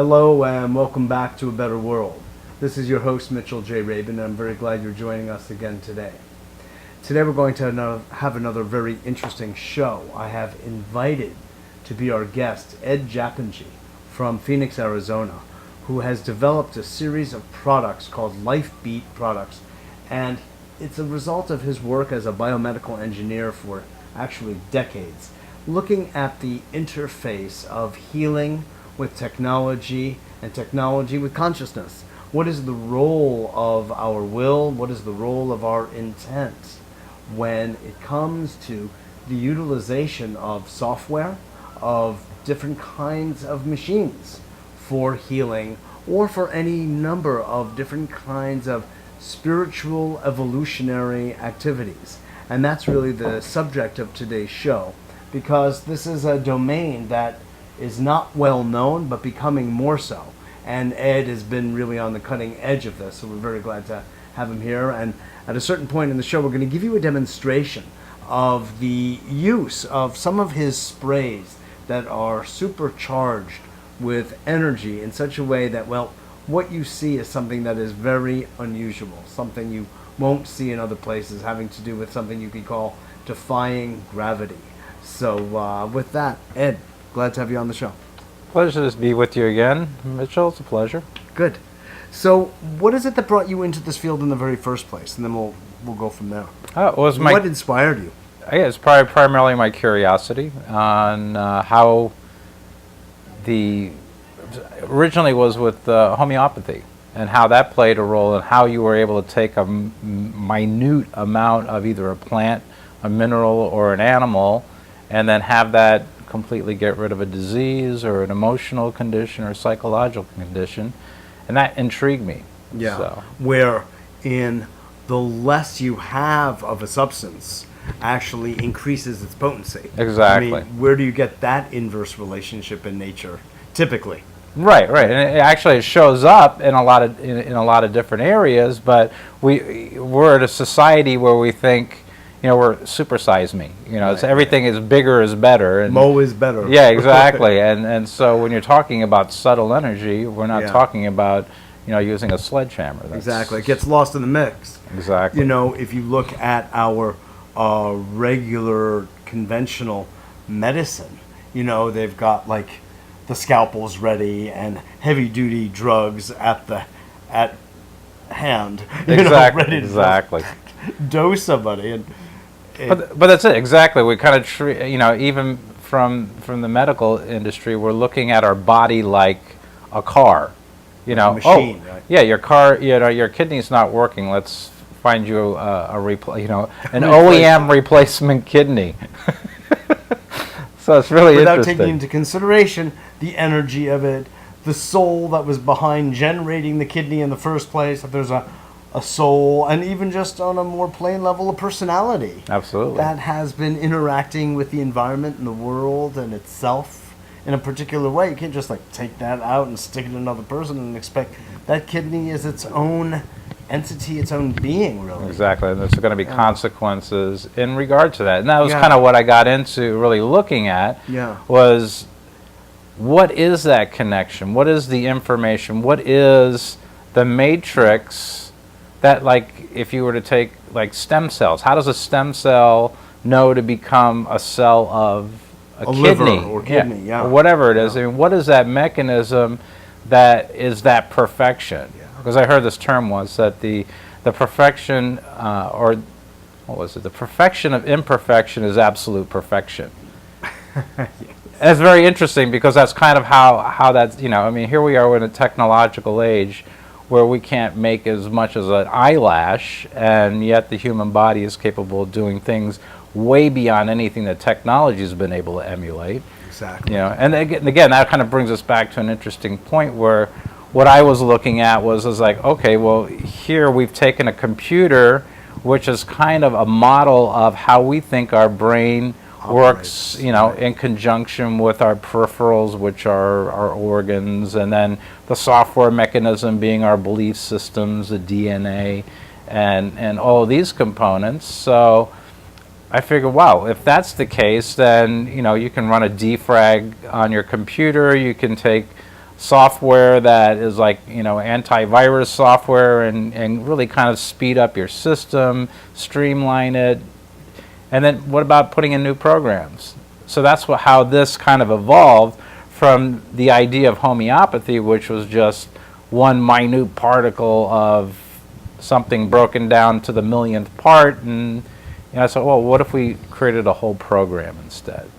Hello and welcome back to A Better World. This is your host Mitchell Jay Rabin, and I'm very glad you're joining us again today. Today we're going to have another very interesting show. I have invited to be our guest Ed Japngie from Phoenix, Arizona, who has developed a series of products called Life Beat products, and it's a result of his work as a biomedical engineer for actually decades, looking at the interface of healing with technology and technology with consciousness. What is the role of our will? What is the role of our intent when it comes to the utilization of software, of different kinds of machines for healing, or for any number of different kinds of spiritual evolutionary activities? And that's really the subject of today's show, because this is a domain that is not well known, but becoming more so. And Ed has been really on the cutting edge of this, so we're very glad to have him here. And at a certain point in the show, we're going to give you a demonstration of the use of some of his sprays that are supercharged with energy in such a way that, well, what you see is something that is very unusual, something you won't see in other places, having to do with something you could call defying gravity. So with that, Ed, glad to have you on the show. Pleasure to be with you again, Mitchell. It's a pleasure. Good. So what is it that brought you into this field in the very first place? And then we'll go from there. What inspired you? It's primarily my curiosity on how originally was with homeopathy, and how that played a role, and how you were able to take a minute amount of either a plant, a mineral, or an animal, and then have that completely get rid of a disease or an emotional condition or a psychological condition. And that intrigued me. Yeah. So. Where in the less you have of a substance actually increases its potency. Exactly. I mean, where do you get that inverse relationship in nature typically? Right. And it shows up in a lot of different areas, but we're at a society where we think, we're supersize me. Right, everything is bigger is better. And Mo is better. Yeah, exactly. and so when you're talking about subtle energy, we're not talking about, using a sledgehammer. Exactly. It gets lost in the mix. Exactly. If you look at our regular conventional medicine, they've got like the scalpels ready and heavy duty drugs at hand. Ready to dose somebody. But that's it, exactly. We kind of treat, even from the medical industry, we're looking at our body like a car. A machine, right? Yeah, your car, your kidney's not working. Let's find you an OEM replacement kidney. So it's really without interesting. Taking into consideration the energy of it, the soul that was behind generating the kidney in the first place. If there's a soul, and even just on a more plain level, a personality. Absolutely. That has been interacting with the environment and the world and itself in a particular way. You can't just take that out and stick it in another person and expect that kidney is its own entity, its own being, really. Exactly, and there's going to be consequences in regard to that. And that was kind of what I got into really looking at, was what is that connection? What is the information? What is the matrix that, if you were to take stem cells, how does a stem cell know to become a cell of a kidney? Liver or kidney, or whatever it is. I mean, what is that mechanism that is that perfection? Because I heard this term once, that the perfection, or what was it? The perfection of imperfection is absolute perfection. And it's very interesting, because that's kind of how that's, here we are in a technological age where we can't make as much as an eyelash, and yet the human body is capable of doing things way beyond anything that technology has been able to emulate. Exactly. And again, that kind of brings us back to an interesting point where what I was looking at was okay, well, here we've taken a computer, which is kind of a model of how we think our brain works, in conjunction with our peripherals, which are our organs, and then the software mechanism being our belief systems, the DNA, and all of these components. So I figured, wow, if that's the case, then you can run a defrag on your computer. You can take software that is like, antivirus software and really kind of speed up your system, streamline it. And then what about putting in new programs? So that's how this kind of evolved from the idea of homeopathy, which was just one minute particle of something broken down to the millionth part. And I thought, well, what if we created a whole program instead?